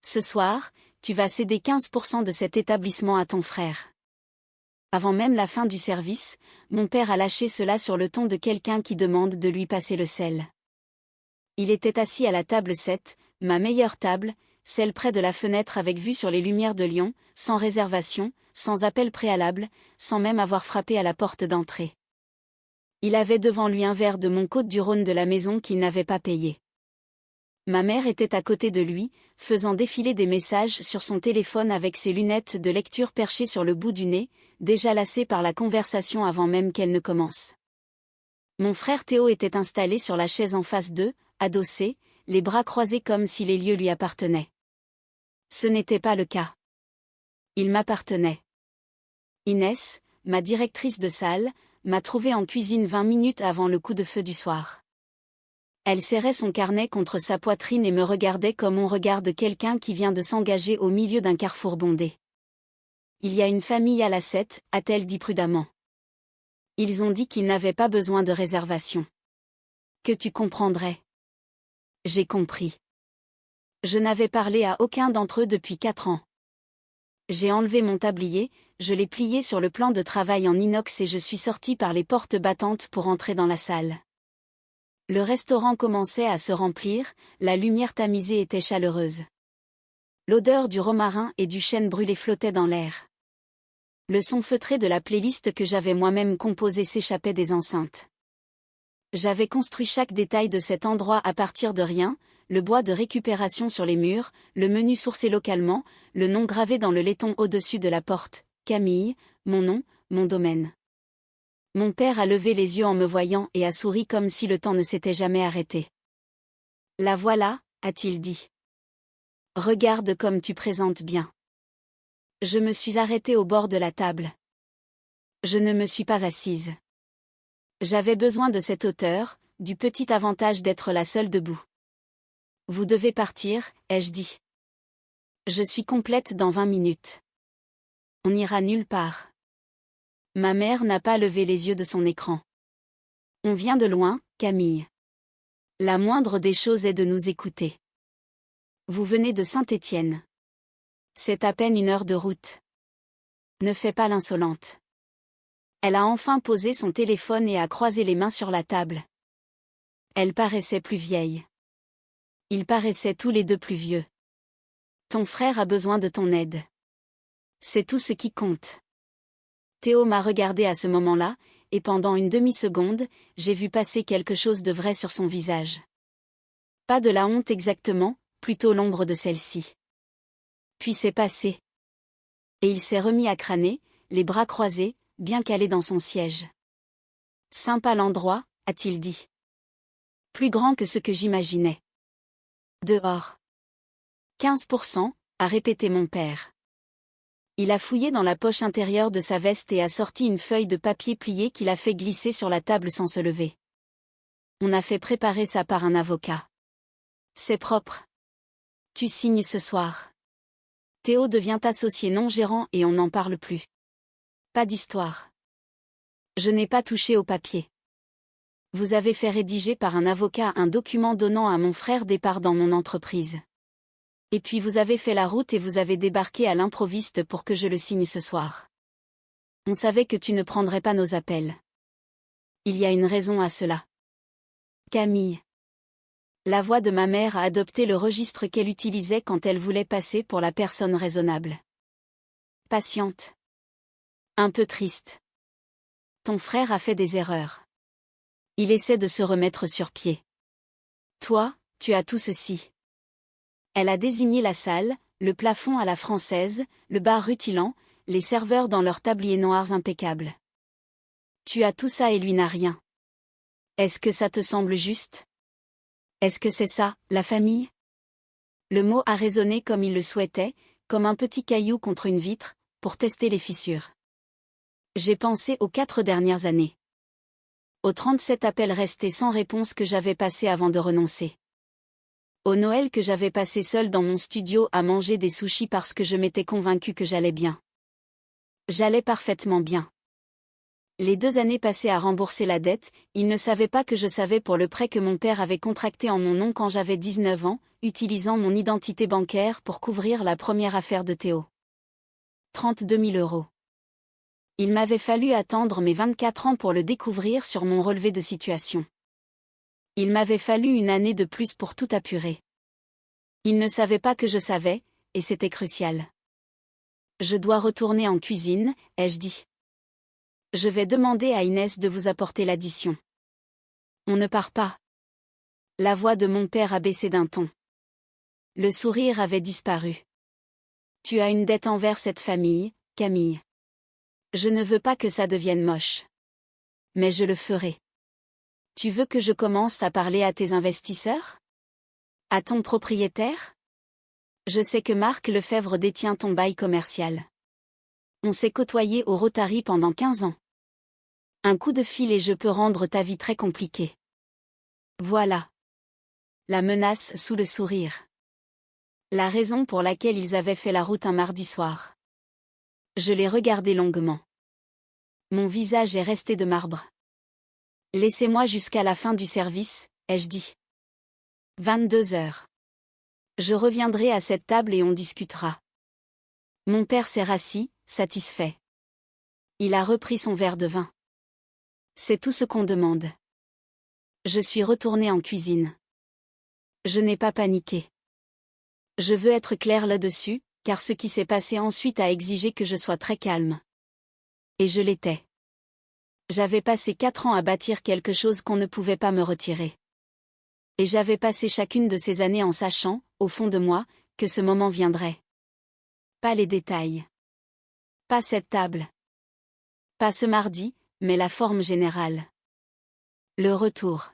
Ce soir, tu vas céder 15% de cet établissement à ton frère. Avant même la fin du service, mon père a lâché cela sur le ton de quelqu'un qui demande de lui passer le sel. Il était assis à la table 7, ma meilleure table, celle près de la fenêtre avec vue sur les lumières de Lyon, sans réservation, sans appel préalable, sans même avoir frappé à la porte d'entrée. Il avait devant lui un verre de mon Côte-du-Rhône de la maison qu'il n'avait pas payé. Ma mère était à côté de lui, faisant défiler des messages sur son téléphone avec ses lunettes de lecture perchées sur le bout du nez, déjà lassée par la conversation avant même qu'elle ne commence. Mon frère Théo était installé sur la chaise en face d'eux, adossé, les bras croisés comme si les lieux lui appartenaient. Ce n'était pas le cas. Il m'appartenait. Inès, ma directrice de salle, m'a trouvé en cuisine 20 minutes avant le coup de feu du soir. Elle serrait son carnet contre sa poitrine et me regardait comme on regarde quelqu'un qui vient de s'engager au milieu d'un carrefour bondé. Il y a une famille à la 7, a-t-elle dit prudemment. Ils ont dit qu'ils n'avaient pas besoin de réservation. Que tu comprendrais. J'ai compris. Je n'avais parlé à aucun d'entre eux depuis 4 ans. J'ai enlevé mon tablier, je l'ai plié sur le plan de travail en inox et je suis sortie par les portes battantes pour entrer dans la salle. Le restaurant commençait à se remplir, la lumière tamisée était chaleureuse. L'odeur du romarin et du chêne brûlé flottait dans l'air. Le son feutré de la playlist que j'avais moi-même composée s'échappait des enceintes. J'avais construit chaque détail de cet endroit à partir de rien, le bois de récupération sur les murs, le menu sourcé localement, le nom gravé dans le laiton au-dessus de la porte, Camille, mon nom, mon domaine. Mon père a levé les yeux en me voyant et a souri comme si le temps ne s'était jamais arrêté. La voilà, a-t-il dit. Regarde comme tu présentes bien. Je me suis arrêtée au bord de la table. Je ne me suis pas assise. J'avais besoin de cette hauteur, du petit avantage d'être la seule debout. Vous devez partir, ai-je dit. Je suis complète dans 20 minutes. On n'ira nulle part. Ma mère n'a pas levé les yeux de son écran. On vient de loin, Camille. La moindre des choses est de nous écouter. Vous venez de Saint-Étienne. C'est à peine 1 heure de route. Ne fais pas l'insolente. Elle a enfin posé son téléphone et a croisé les mains sur la table. Elle paraissait plus vieille. Ils paraissaient tous les deux plus vieux. Ton frère a besoin de ton aide. C'est tout ce qui compte. Théo m'a regardé à ce moment-là, et pendant une demi-seconde, j'ai vu passer quelque chose de vrai sur son visage. Pas de la honte exactement, plutôt l'ombre de celle-ci. Puis c'est passé. Et il s'est remis à crâner, les bras croisés, bien calé dans son siège. Sympa l'endroit, a-t-il dit. Plus grand que ce que j'imaginais. Dehors. 15%, a répété mon père. Il a fouillé dans la poche intérieure de sa veste et a sorti une feuille de papier pliée qu'il a fait glisser sur la table sans se lever. On a fait préparer ça par un avocat. C'est propre. Tu signes ce soir. Théo devient associé non gérant et on n'en parle plus. Pas d'histoire. Je n'ai pas touché au papier. Vous avez fait rédiger par un avocat un document donnant à mon frère des parts dans mon entreprise. Et puis vous avez fait la route et vous avez débarqué à l'improviste pour que je le signe ce soir. On savait que tu ne prendrais pas nos appels. Il y a une raison à cela. Camille. La voix de ma mère a adopté le registre qu'elle utilisait quand elle voulait passer pour la personne raisonnable. Patiente. Un peu triste. Ton frère a fait des erreurs. Il essaie de se remettre sur pied. Toi, tu as tout ceci. Elle a désigné la salle, le plafond à la française, le bar rutilant, les serveurs dans leurs tabliers noirs impeccables. Tu as tout ça et lui n'a rien. Est-ce que ça te semble juste? Est-ce que c'est ça, la famille? Le mot a résonné comme il le souhaitait, comme un petit caillou contre une vitre, pour tester les fissures. J'ai pensé aux 4 dernières années. Aux 37 appels restés sans réponse que j'avais passés avant de renoncer. Au Noël que j'avais passé seul dans mon studio à manger des sushis parce que je m'étais convaincue que j'allais bien. J'allais parfaitement bien. Les 2 années passées à rembourser la dette, il ne savait pas que je savais pour le prêt que mon père avait contracté en mon nom quand j'avais 19 ans, utilisant mon identité bancaire pour couvrir la première affaire de Théo. 32 000 euros. Il m'avait fallu attendre mes 24 ans pour le découvrir sur mon relevé de situation. Il m'avait fallu une année de plus pour tout apurer. Il ne savait pas que je savais, et c'était crucial. Je dois retourner en cuisine, ai-je dit. Je vais demander à Inès de vous apporter l'addition. On ne part pas. La voix de mon père a baissé d'un ton. Le sourire avait disparu. Tu as une dette envers cette famille, Camille. Je ne veux pas que ça devienne moche. Mais je le ferai. Tu veux que je commence à parler à tes investisseurs? À ton propriétaire? Je sais que Marc Lefebvre détient ton bail commercial. On s'est côtoyé au Rotary pendant 15 ans. Un coup de fil et je peux rendre ta vie très compliquée. Voilà. La menace sous le sourire. La raison pour laquelle ils avaient fait la route un mardi soir. Je l'ai regardé longuement. Mon visage est resté de marbre. Laissez-moi jusqu'à la fin du service, ai-je dit. 22 heures. Je reviendrai à cette table et on discutera. Mon père s'est rassis, satisfait. Il a repris son verre de vin. C'est tout ce qu'on demande. Je suis retourné en cuisine. Je n'ai pas paniqué. Je veux être clair là-dessus, car ce qui s'est passé ensuite a exigé que je sois très calme. Et je l'étais. J'avais passé 4 ans à bâtir quelque chose qu'on ne pouvait pas me retirer. Et j'avais passé chacune de ces années en sachant, au fond de moi, que ce moment viendrait. Pas les détails. Pas cette table. Pas ce mardi, mais la forme générale. Le retour.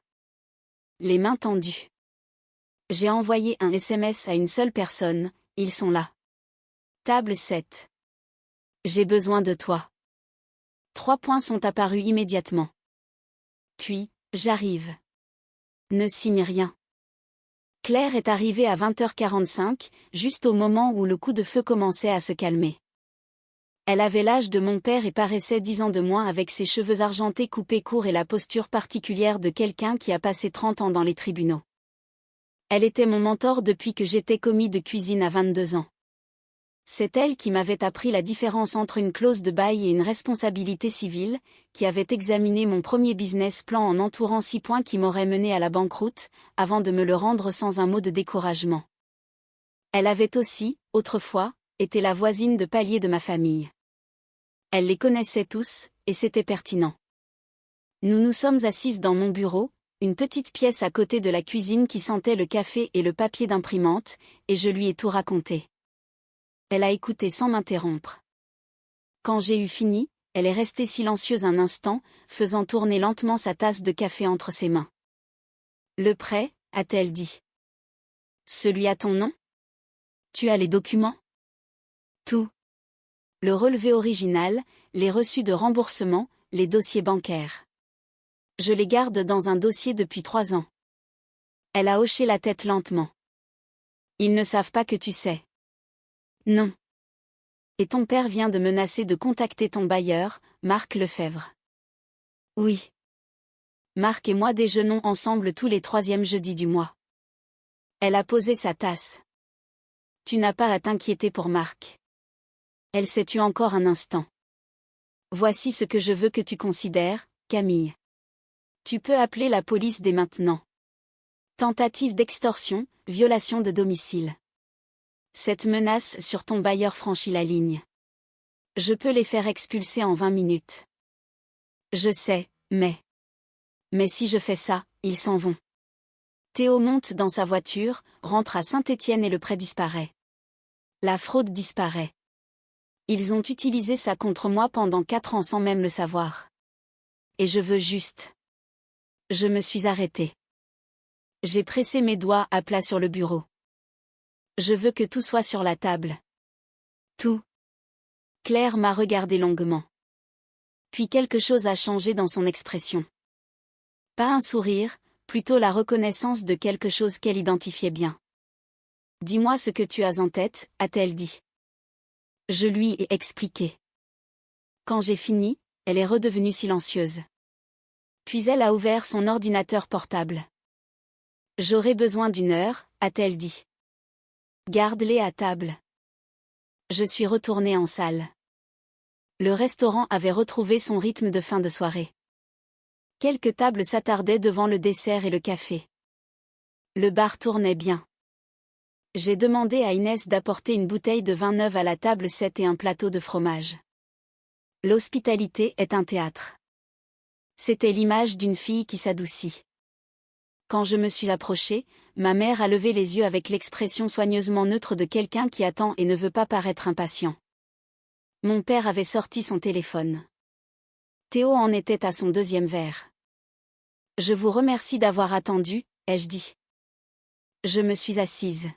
Les mains tendues. J'ai envoyé un SMS à une seule personne, ils sont là. Table 7. J'ai besoin de toi. 3 points sont apparus immédiatement. Puis, j'arrive. Ne signe rien. Claire est arrivée à 20h45, juste au moment où le coup de feu commençait à se calmer. Elle avait l'âge de mon père et paraissait 10 ans de moins avec ses cheveux argentés coupés courts et la posture particulière de quelqu'un qui a passé 30 ans dans les tribunaux. Elle était mon mentor depuis que j'étais commis de cuisine à 22 ans. C'est elle qui m'avait appris la différence entre une clause de bail et une responsabilité civile, qui avait examiné mon premier business plan en entourant 6 points qui m'auraient mené à la banqueroute, avant de me le rendre sans un mot de découragement. Elle avait aussi, autrefois, été la voisine de palier de ma famille. Elle les connaissait tous, et c'était pertinent. Nous nous sommes assises dans mon bureau, une petite pièce à côté de la cuisine qui sentait le café et le papier d'imprimante, et je lui ai tout raconté. Elle a écouté sans m'interrompre. Quand j'ai eu fini, elle est restée silencieuse un instant, faisant tourner lentement sa tasse de café entre ses mains. Le prêt, a-t-elle dit. Celui à ton nom? Tu as les documents? Tout. Le relevé original, les reçus de remboursement, les dossiers bancaires. Je les garde dans un dossier depuis 3 ans. Elle a hoché la tête lentement. Ils ne savent pas que tu sais. Non. Et ton père vient de menacer de contacter ton bailleur, Marc Lefebvre. Oui. Marc et moi déjeunons ensemble tous les 3e jeudis du mois. Elle a posé sa tasse. Tu n'as pas à t'inquiéter pour Marc. Elle s'est tue encore un instant. Voici ce que je veux que tu considères, Camille. Tu peux appeler la police dès maintenant. Tentative d'extorsion, violation de domicile. Cette menace sur ton bailleur franchit la ligne. Je peux les faire expulser en 20 minutes. Je sais, mais si je fais ça, ils s'en vont. Théo monte dans sa voiture, rentre à Saint-Étienne et le prêt disparaît. La fraude disparaît. Ils ont utilisé ça contre moi pendant 4 ans sans même le savoir. Et je veux juste. Je me suis arrêtée. J'ai pressé mes doigts à plat sur le bureau. Je veux que tout soit sur la table. Tout. Claire m'a regardé longuement. Puis quelque chose a changé dans son expression. Pas un sourire, plutôt la reconnaissance de quelque chose qu'elle identifiait bien. Dis-moi ce que tu as en tête, a-t-elle dit. Je lui ai expliqué. Quand j'ai fini, Elle est redevenue silencieuse. Puis elle a ouvert son ordinateur portable. J'aurai besoin d'une heure, a-t-elle dit. Garde-les à table. Je suis retournée en salle. Le restaurant avait retrouvé son rythme de fin de soirée. Quelques tables s'attardaient devant le dessert et le café. Le bar tournait bien. J'ai demandé à Inès d'apporter une bouteille de vin neuve à la table 7 et un plateau de fromage. L'hospitalité est un théâtre. C'était l'image d'une fille qui s'adoucit. Quand je me suis approchée, ma mère a levé les yeux avec l'expression soigneusement neutre de quelqu'un qui attend et ne veut pas paraître impatient. Mon père avait sorti son téléphone. Théo en était à son deuxième verre. Je vous remercie d'avoir attendu, ai-je dit. Je me suis assise.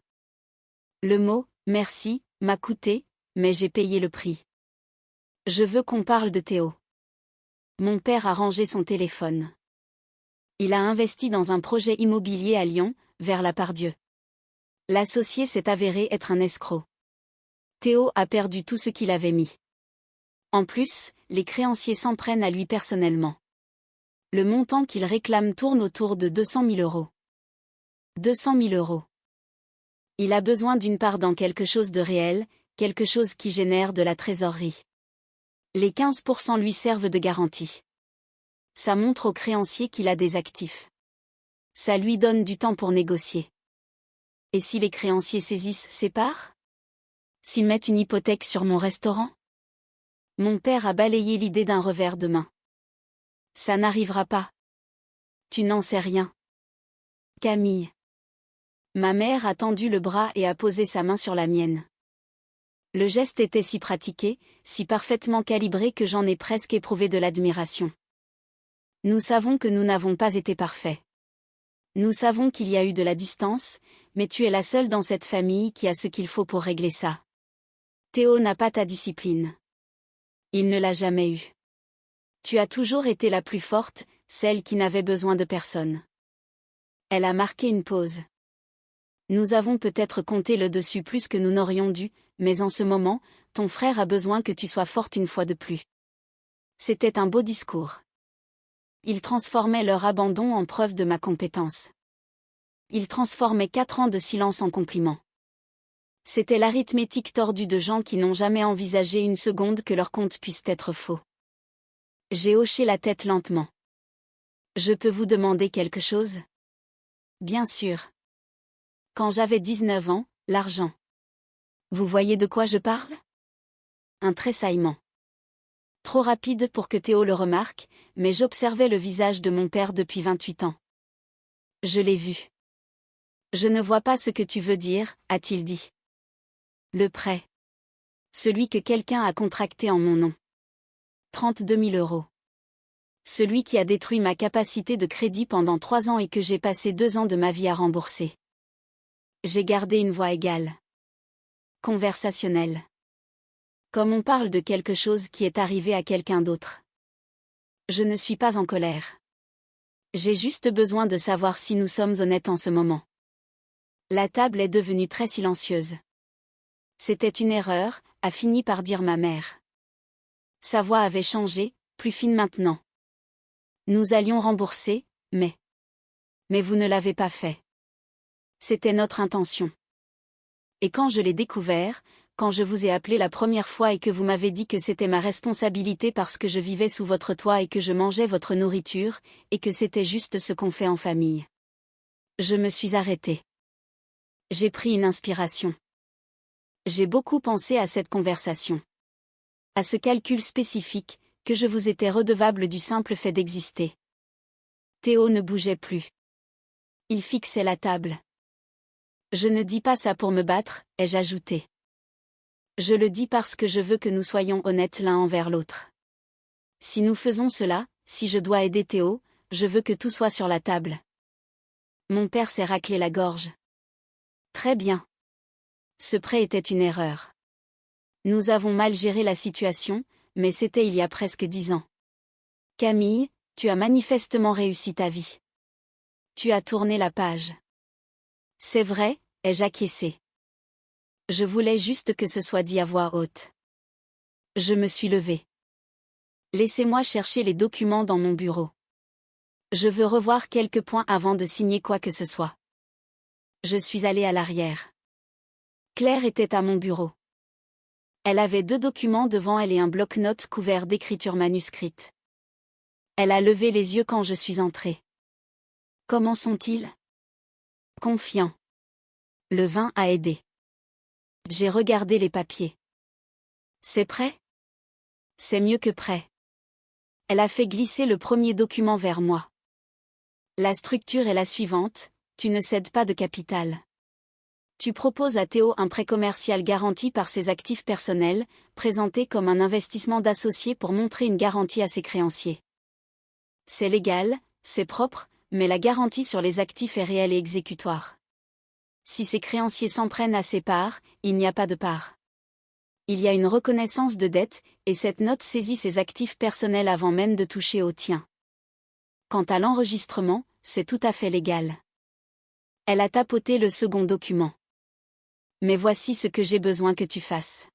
Le mot « merci » m'a coûté, mais j'ai payé le prix. Je veux qu'on parle de Théo. Mon père a rangé son téléphone. Il a investi dans un projet immobilier à Lyon, vers la Pardieu. L'associé s'est avéré être un escroc. Théo a perdu tout ce qu'il avait mis. En plus, les créanciers s'en prennent à lui personnellement. Le montant qu'il réclame tourne autour de 200 000 euros. 200 000 euros. Il a besoin d'une part dans quelque chose de réel, quelque chose qui génère de la trésorerie. Les 15% lui servent de garantie. Ça montre au créancier qu'il a des actifs. Ça lui donne du temps pour négocier. Et si les créanciers saisissent ses parts? S'ils mettent une hypothèque sur mon restaurant? Mon père a balayé l'idée d'un revers de main. Ça n'arrivera pas. Tu n'en sais rien. Camille. Ma mère a tendu le bras et a posé sa main sur la mienne. Le geste était si pratiqué, si parfaitement calibré que j'en ai presque éprouvé de l'admiration. Nous savons que nous n'avons pas été parfaits. Nous savons qu'il y a eu de la distance, mais tu es la seule dans cette famille qui a ce qu'il faut pour régler ça. Théo n'a pas ta discipline. Il ne l'a jamais eue. Tu as toujours été la plus forte, celle qui n'avait besoin de personne. Elle a marqué une pause. Nous avons peut-être compté le dessus plus que nous n'aurions dû, mais en ce moment, ton frère a besoin que tu sois forte une fois de plus. C'était un beau discours. Il transformait leur abandon en preuve de ma compétence. Il transformait 4 ans de silence en compliment. C'était l'arithmétique tordue de gens qui n'ont jamais envisagé une seconde que leur compte puisse être faux. J'ai hoché la tête lentement. Je peux vous demander quelque chose? Bien sûr. Quand j'avais 19 ans, l'argent. Vous voyez de quoi je parle? Un tressaillement. Trop rapide pour que Théo le remarque, mais j'observais le visage de mon père depuis 28 ans. Je l'ai vu. Je ne vois pas ce que tu veux dire, a-t-il dit. Le prêt. Celui que quelqu'un a contracté en mon nom. 32 000 euros. Celui qui a détruit ma capacité de crédit pendant 3 ans et que j'ai passé 2 ans de ma vie à rembourser. J'ai gardé une voix égale. Conversationnelle. Comme on parle de quelque chose qui est arrivé à quelqu'un d'autre. Je ne suis pas en colère. J'ai juste besoin de savoir si nous sommes honnêtes en ce moment. La table est devenue très silencieuse. C'était une erreur, a fini par dire ma mère. Sa voix avait changé, plus fine maintenant. Nous allions rembourser, mais vous ne l'avez pas fait. C'était notre intention. Et quand je l'ai découvert, quand je vous ai appelé la première fois et que vous m'avez dit que c'était ma responsabilité parce que je vivais sous votre toit et que je mangeais votre nourriture, et que c'était juste ce qu'on fait en famille. Je me suis arrêtée. J'ai pris une inspiration. J'ai beaucoup pensé à cette conversation. À ce calcul spécifique, que je vous étais redevable du simple fait d'exister. Théo ne bougeait plus. Il fixait la table. Je ne dis pas ça pour me battre, ai-je ajouté. Je le dis parce que je veux que nous soyons honnêtes l'un envers l'autre. Si nous faisons cela, si je dois aider Théo, je veux que tout soit sur la table. Mon père s'est raclé la gorge. Très bien. Ce prêt était une erreur. Nous avons mal géré la situation, mais c'était il y a presque 10 ans. Camille, tu as manifestement réussi ta vie. Tu as tourné la page. C'est vrai, ai-je acquiescé. Je voulais juste que ce soit dit à voix haute. Je me suis levée. Laissez-moi chercher les documents dans mon bureau. Je veux revoir quelques points avant de signer quoi que ce soit. Je suis allée à l'arrière. Claire était à mon bureau. Elle avait 2 documents devant elle et un bloc-notes couvert d'écriture manuscrite. Elle a levé les yeux quand je suis entrée. Comment sont-ils? Confiants. Le vin a aidé. J'ai regardé les papiers. C'est prêt? C'est mieux que prêt. Elle a fait glisser le premier document vers moi. La structure est la suivante, tu ne cèdes pas de capital. Tu proposes à Théo un prêt commercial garanti par ses actifs personnels, présenté comme un investissement d'associé pour montrer une garantie à ses créanciers. C'est légal, c'est propre, mais la garantie sur les actifs est réelle et exécutoire. Si ses créanciers s'en prennent à ses parts, il n'y a pas de part. Il y a une reconnaissance de dette, et cette note saisit ses actifs personnels avant même de toucher au tien. Quant à l'enregistrement, c'est tout à fait légal. Elle a tapoté le second document. Mais voici ce que j'ai besoin que tu fasses.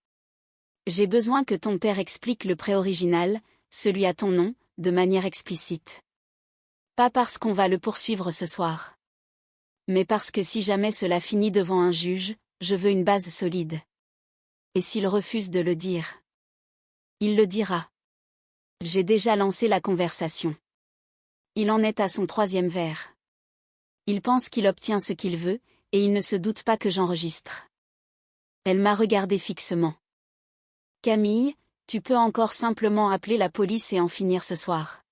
J'ai besoin que ton père explique le prêt original, celui à ton nom, de manière explicite. Pas parce qu'on va le poursuivre ce soir. Mais parce que si jamais cela finit devant un juge, je veux une base solide. Et s'il refuse de le dire? Il le dira. J'ai déjà lancé la conversation. Il en est à son 3e verre. Il pense qu'il obtient ce qu'il veut, et il ne se doute pas que j'enregistre. Elle m'a regardé fixement. Camille, tu peux encore simplement appeler la police et en finir ce soir.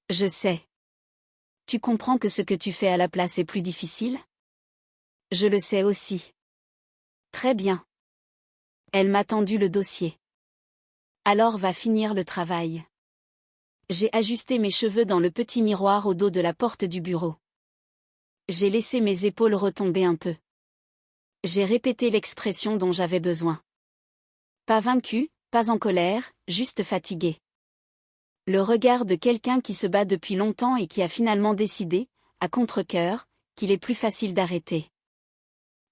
Je sais. Tu comprends que ce que tu fais à la place est plus difficile? Je le sais aussi. Très bien. Elle m'a tendu le dossier. Alors va finir le travail. J'ai ajusté mes cheveux dans le petit miroir au dos de la porte du bureau. J'ai laissé mes épaules retomber un peu. J'ai répété l'expression dont j'avais besoin. Pas vaincu, pas en colère, juste fatigué. Le regard de quelqu'un qui se bat depuis longtemps et qui a finalement décidé, à contre-cœur, qu'il est plus facile d'arrêter.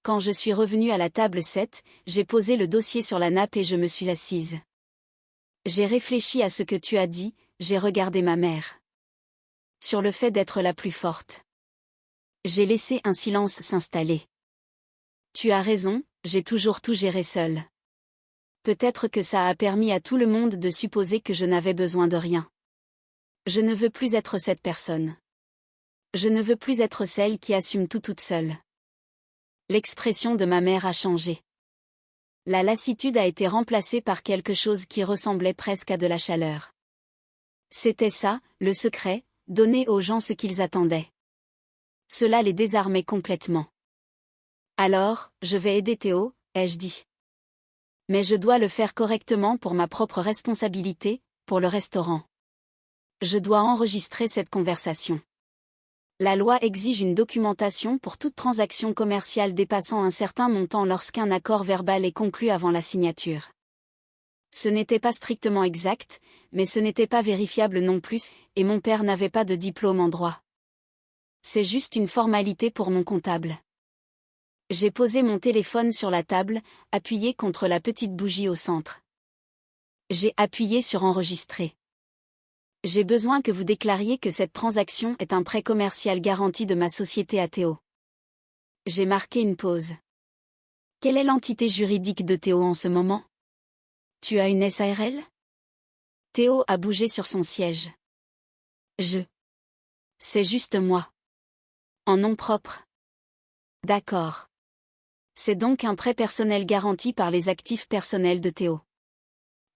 Quand je suis revenue à la table 7, j'ai posé le dossier sur la nappe et je me suis assise. J'ai réfléchi à ce que tu as dit, j'ai regardé ma mère. Sur le fait d'être la plus forte. J'ai laissé un silence s'installer. Tu as raison, j'ai toujours tout géré seule. Peut-être que ça a permis à tout le monde de supposer que je n'avais besoin de rien. Je ne veux plus être cette personne. Je ne veux plus être celle qui assume tout toute seule. L'expression de ma mère a changé. La lassitude a été remplacée par quelque chose qui ressemblait presque à de la chaleur. C'était ça, le secret, donner aux gens ce qu'ils attendaient. Cela les désarmait complètement. Alors, je vais aider Théo, ai-je dit. Mais je dois le faire correctement pour ma propre responsabilité, pour le restaurant. Je dois enregistrer cette conversation. La loi exige une documentation pour toute transaction commerciale dépassant un certain montant lorsqu'un accord verbal est conclu avant la signature. Ce n'était pas strictement exact, mais ce n'était pas vérifiable non plus, et mon père n'avait pas de diplôme en droit. C'est juste une formalité pour mon comptable. J'ai posé mon téléphone sur la table, appuyé contre la petite bougie au centre. J'ai appuyé sur enregistrer. J'ai besoin que vous déclariez que cette transaction est un prêt commercial garanti de ma société à Théo. J'ai marqué une pause. Quelle est l'entité juridique de Théo en ce moment? Tu as une SARL? Théo a bougé sur son siège. C'est juste moi. En nom propre. D'accord. C'est donc un prêt personnel garanti par les actifs personnels de Théo.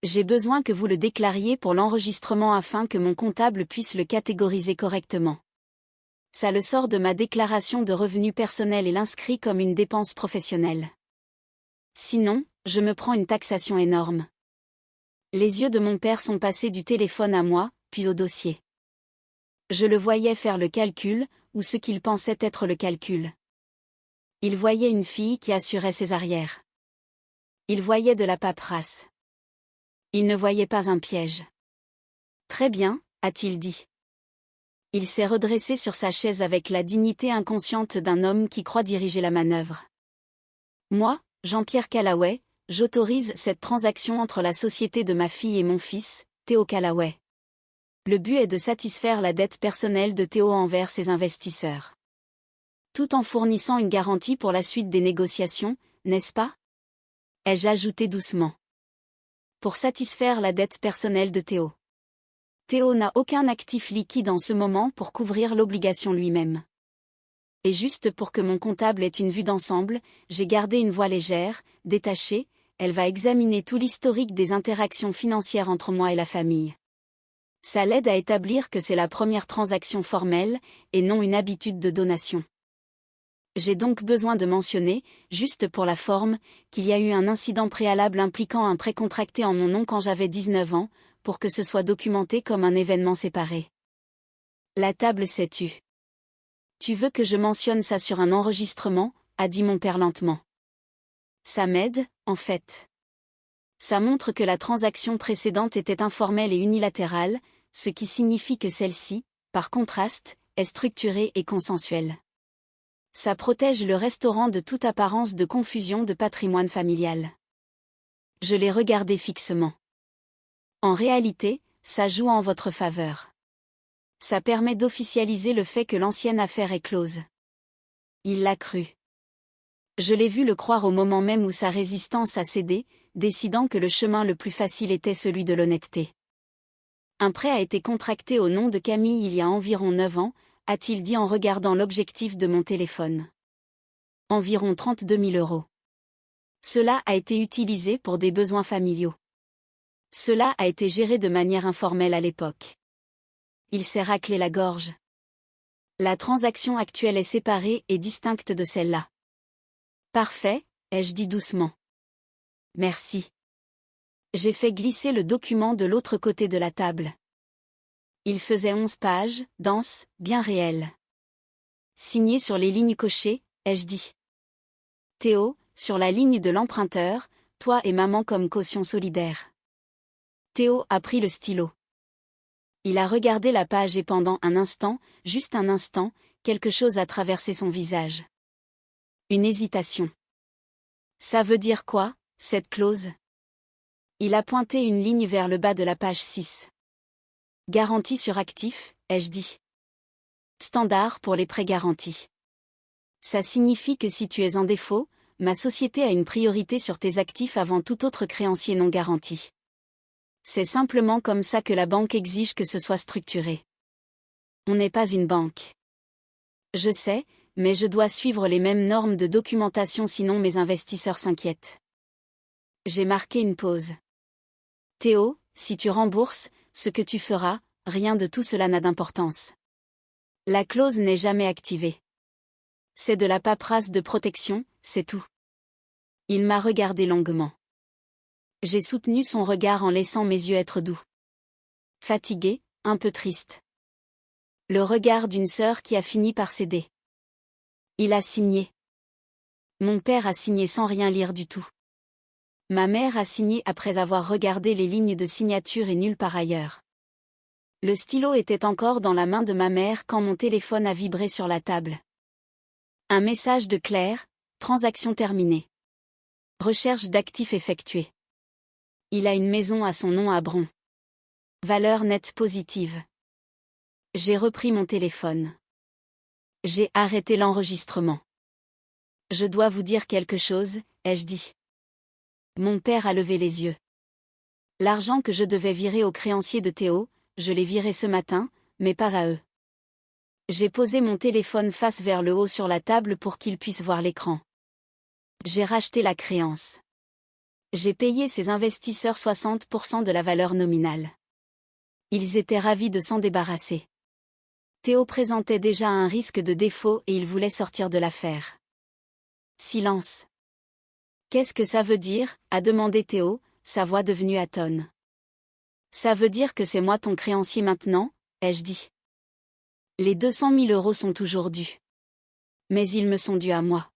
J'ai besoin que vous le déclariez pour l'enregistrement afin que mon comptable puisse le catégoriser correctement. Ça le sort de ma déclaration de revenus personnels et l'inscrit comme une dépense professionnelle. Sinon, je me prends une taxation énorme. Les yeux de mon père sont passés du téléphone à moi, puis au dossier. Je le voyais faire le calcul, ou ce qu'il pensait être le calcul. Il voyait une fille qui assurait ses arrières. Il voyait de la paperasse. Il ne voyait pas un piège. Très bien, a-t-il dit. Il s'est redressé sur sa chaise avec la dignité inconsciente d'un homme qui croit diriger la manœuvre. Moi, Jean-Pierre Callaway, j'autorise cette transaction entre la société de ma fille et mon fils, Théo Callaway. Le but est de satisfaire la dette personnelle de Théo envers ses investisseurs. Tout en fournissant une garantie pour la suite des négociations, n'est-ce pas? Ai-je ajouté doucement. Pour satisfaire la dette personnelle de Théo. Théo n'a aucun actif liquide en ce moment pour couvrir l'obligation lui-même. Et juste pour que mon comptable ait une vue d'ensemble, j'ai gardé une voix légère, détachée, elle va examiner tout l'historique des interactions financières entre moi et la famille. Ça l'aide à établir que c'est la première transaction formelle, et non une habitude de donation. J'ai donc besoin de mentionner, juste pour la forme, qu'il y a eu un incident préalable impliquant un prêt contracté en mon nom quand j'avais 19 ans, pour que ce soit documenté comme un événement séparé. La table s'est tue. Tu veux que je mentionne ça sur un enregistrement, a dit mon père lentement. Ça m'aide, en fait. Ça montre que la transaction précédente était informelle et unilatérale, ce qui signifie que celle-ci, par contraste, est structurée et consensuelle. Ça protège le restaurant de toute apparence de confusion de patrimoine familial. Je l'ai regardé fixement. En réalité, ça joue en votre faveur. Ça permet d'officialiser le fait que l'ancienne affaire est close. Il l'a cru. Je l'ai vu le croire au moment même où sa résistance a cédé, décidant que le chemin le plus facile était celui de l'honnêteté. Un prêt a été contracté au nom de Camille il y a environ 9 ans, a-t-il dit en regardant l'objectif de mon téléphone. Environ 32 000 €. Cela a été utilisé pour des besoins familiaux. Cela a été géré de manière informelle à l'époque. Il s'est raclé la gorge. La transaction actuelle est séparée et distincte de celle-là. Parfait, ai-je dit doucement. Merci. J'ai fait glisser le document de l'autre côté de la table. Il faisait 11 pages, dense, bien réel. Signé sur les lignes cochées, ai-je dit. Théo, sur la ligne de l'emprunteur, toi et maman comme caution solidaire. Théo a pris le stylo. Il a regardé la page et pendant un instant, juste un instant, quelque chose a traversé son visage. Une hésitation. Ça veut dire quoi, cette clause? Il a pointé une ligne vers le bas de la page 6. Garantie sur actif, ai-je dit. Standard pour les prêts garantis. Ça signifie que si tu es en défaut, ma société a une priorité sur tes actifs avant tout autre créancier non garanti. C'est simplement comme ça que la banque exige que ce soit structuré. On n'est pas une banque. Je sais, mais je dois suivre les mêmes normes de documentation sinon mes investisseurs s'inquiètent. J'ai marqué une pause. Théo, si tu rembourses, ce que tu feras, rien de tout cela n'a d'importance. La clause n'est jamais activée. C'est de la paperasse de protection, c'est tout. Il m'a regardé longuement. J'ai soutenu son regard en laissant mes yeux être doux. Fatigué, un peu triste. Le regard d'une sœur qui a fini par céder. Il a signé. Mon père a signé sans rien lire du tout. Ma mère a signé après avoir regardé les lignes de signature et nulle part ailleurs. Le stylo était encore dans la main de ma mère quand mon téléphone a vibré sur la table. Un message de Claire, transaction terminée. Recherche d'actifs effectuée. Il a une maison à son nom à Bron. Valeur nette positive. J'ai repris mon téléphone. J'ai arrêté l'enregistrement. Je dois vous dire quelque chose, ai-je dit. Mon père a levé les yeux. L'argent que je devais virer aux créanciers de Théo, je l'ai viré ce matin, mais pas à eux. J'ai posé mon téléphone face vers le haut sur la table pour qu'ils puissent voir l'écran. J'ai racheté la créance. J'ai payé ces investisseurs 60% de la valeur nominale. Ils étaient ravis de s'en débarrasser. Théo présentait déjà un risque de défaut et il voulait sortir de l'affaire. Silence. Qu'est-ce que ça veut dire, a demandé Théo, sa voix devenue atone. Ça veut dire que c'est moi ton créancier maintenant, ai-je dit. Les 200 000 € sont toujours dus. Mais ils me sont dus à moi.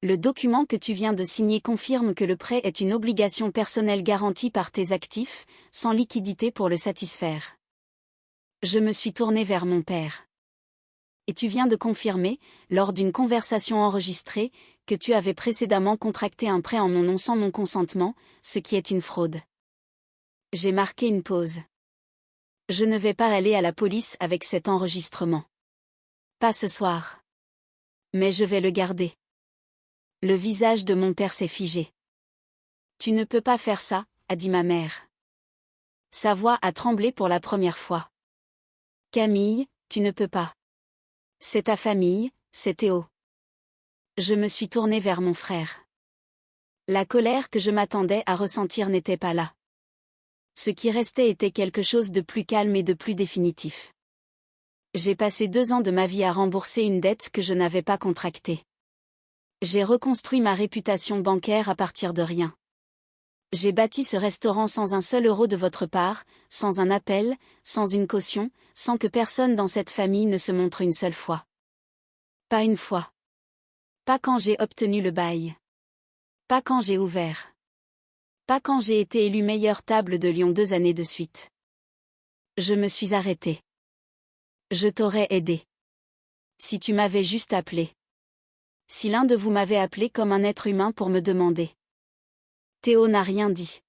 Le document que tu viens de signer confirme que le prêt est une obligation personnelle garantie par tes actifs, sans liquidité pour le satisfaire. Je me suis tourné vers mon père. Et tu viens de confirmer, lors d'une conversation enregistrée, que tu avais précédemment contracté un prêt en mon nom sans mon consentement, ce qui est une fraude. J'ai marqué une pause. Je ne vais pas aller à la police avec cet enregistrement. Pas ce soir. Mais je vais le garder. Le visage de mon père s'est figé. Tu ne peux pas faire ça, a dit ma mère. Sa voix a tremblé pour la première fois. Camille, tu ne peux pas. C'est ta famille, c'est Théo. Je me suis tournée vers mon frère. La colère que je m'attendais à ressentir n'était pas là. Ce qui restait était quelque chose de plus calme et de plus définitif. J'ai passé 2 ans de ma vie à rembourser une dette que je n'avais pas contractée. J'ai reconstruit ma réputation bancaire à partir de rien. J'ai bâti ce restaurant sans un seul euro de votre part, sans un appel, sans une caution, sans que personne dans cette famille ne se montre une seule fois. Pas une fois. Pas quand j'ai obtenu le bail. Pas quand j'ai ouvert. Pas quand j'ai été élu meilleure table de Lyon 2 années de suite. Je me suis arrêtée. Je t'aurais aidé. Si tu m'avais juste appelé. Si l'un de vous m'avait appelé comme un être humain pour me demander. Théo n'a rien dit.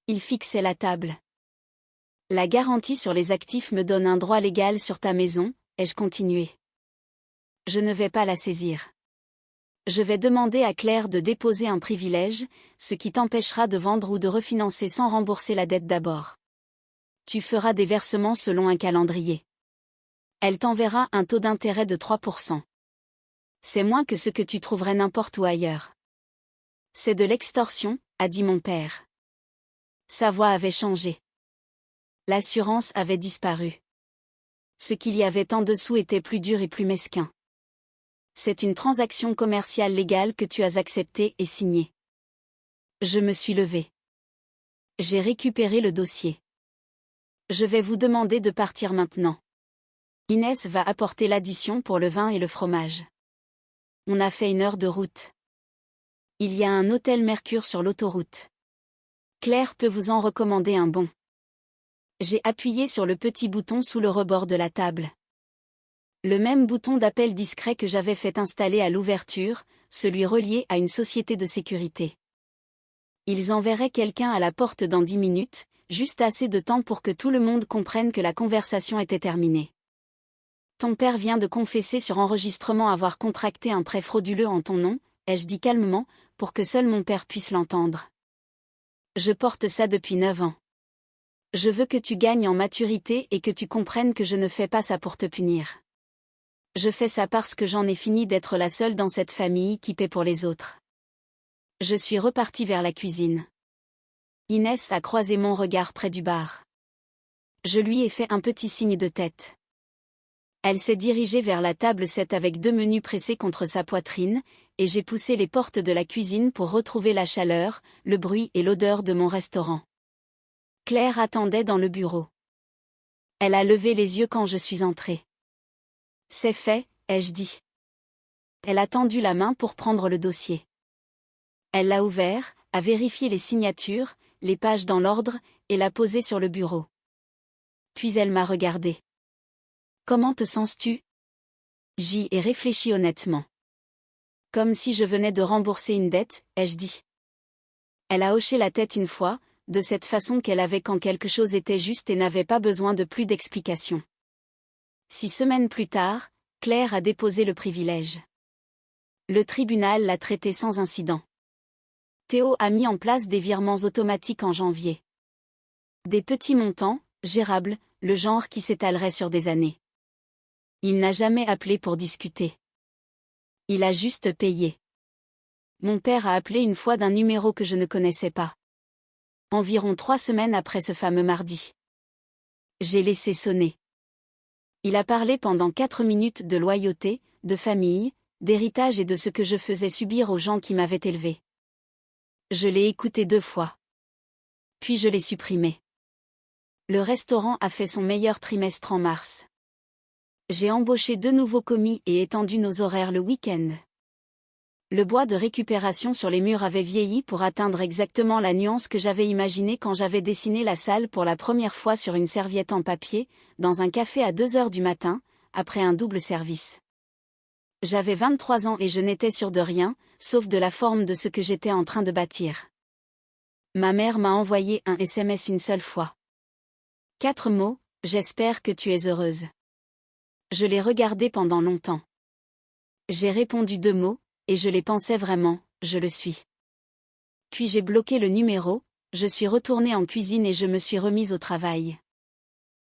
Il fixait la table. La garantie sur les actifs me donne un droit légal sur ta maison, ai-je continué. Je ne vais pas la saisir. Je vais demander à Claire de déposer un privilège, ce qui t'empêchera de vendre ou de refinancer sans rembourser la dette d'abord. Tu feras des versements selon un calendrier. Elle t'enverra un taux d'intérêt de 3%. C'est moins que ce que tu trouverais n'importe où ailleurs. C'est de l'extorsion, a dit mon père. Sa voix avait changé. L'assurance avait disparu. Ce qu'il y avait en dessous était plus dur et plus mesquin. C'est une transaction commerciale légale que tu as acceptée et signée. Je me suis levée. J'ai récupéré le dossier. Je vais vous demander de partir maintenant. Inès va apporter l'addition pour le vin et le fromage. On a fait 1 heure de route. Il y a un hôtel Mercure sur l'autoroute. Claire peut vous en recommander un bon. J'ai appuyé sur le petit bouton sous le rebord de la table. Le même bouton d'appel discret que j'avais fait installer à l'ouverture, celui relié à une société de sécurité. Ils enverraient quelqu'un à la porte dans 10 minutes, juste assez de temps pour que tout le monde comprenne que la conversation était terminée. Ton père vient de confesser sur enregistrement avoir contracté un prêt frauduleux en ton nom, ai-je dit calmement, pour que seul mon père puisse l'entendre. Je porte ça depuis 9 ans. Je veux que tu gagnes en maturité et que tu comprennes que je ne fais pas ça pour te punir. Je fais ça parce que j'en ai fini d'être la seule dans cette famille qui paie pour les autres. Je suis repartie vers la cuisine. Inès a croisé mon regard près du bar. Je lui ai fait un petit signe de tête. Elle s'est dirigée vers la table 7 avec 2 menus pressés contre sa poitrine, et j'ai poussé les portes de la cuisine pour retrouver la chaleur, le bruit et l'odeur de mon restaurant. Claire attendait dans le bureau. Elle a levé les yeux quand je suis entrée. C'est fait, ai-je dit. Elle a tendu la main pour prendre le dossier. Elle l'a ouvert, a vérifié les signatures, les pages dans l'ordre, et l'a posé sur le bureau. Puis elle m'a regardé. Comment te sens-tu? J'y ai réfléchi honnêtement. Comme si je venais de rembourser une dette, ai-je dit. Elle a hoché la tête une fois, de cette façon qu'elle avait quand quelque chose était juste et n'avait pas besoin de plus d'explications. 6 semaines plus tard, Claire a déposé le privilège. Le tribunal l'a traité sans incident. Théo a mis en place des virements automatiques en janvier. Des petits montants, gérables, le genre qui s'étalerait sur des années. Il n'a jamais appelé pour discuter. Il a juste payé. Mon père a appelé une fois d'un numéro que je ne connaissais pas. Environ 3 semaines après ce fameux mardi. J'ai laissé sonner. Il a parlé pendant 4 minutes de loyauté, de famille, d'héritage et de ce que je faisais subir aux gens qui m'avaient élevé. Je l'ai écouté 2 fois. Puis je l'ai supprimé. Le restaurant a fait son meilleur trimestre en mars. J'ai embauché 2 nouveaux commis et étendu nos horaires le week-end. Le bois de récupération sur les murs avait vieilli pour atteindre exactement la nuance que j'avais imaginée quand j'avais dessiné la salle pour la première fois sur une serviette en papier, dans un café à 2 heures du matin, après un double service. J'avais 23 ans et je n'étais sûre de rien, sauf de la forme de ce que j'étais en train de bâtir. Ma mère m'a envoyé un SMS une seule fois. 4 mots, j'espère que tu es heureuse. Je l'ai regardé pendant longtemps. J'ai répondu 2 mots, et je les pensais vraiment, je le suis. Puis j'ai bloqué le numéro, je suis retournée en cuisine et je me suis remise au travail.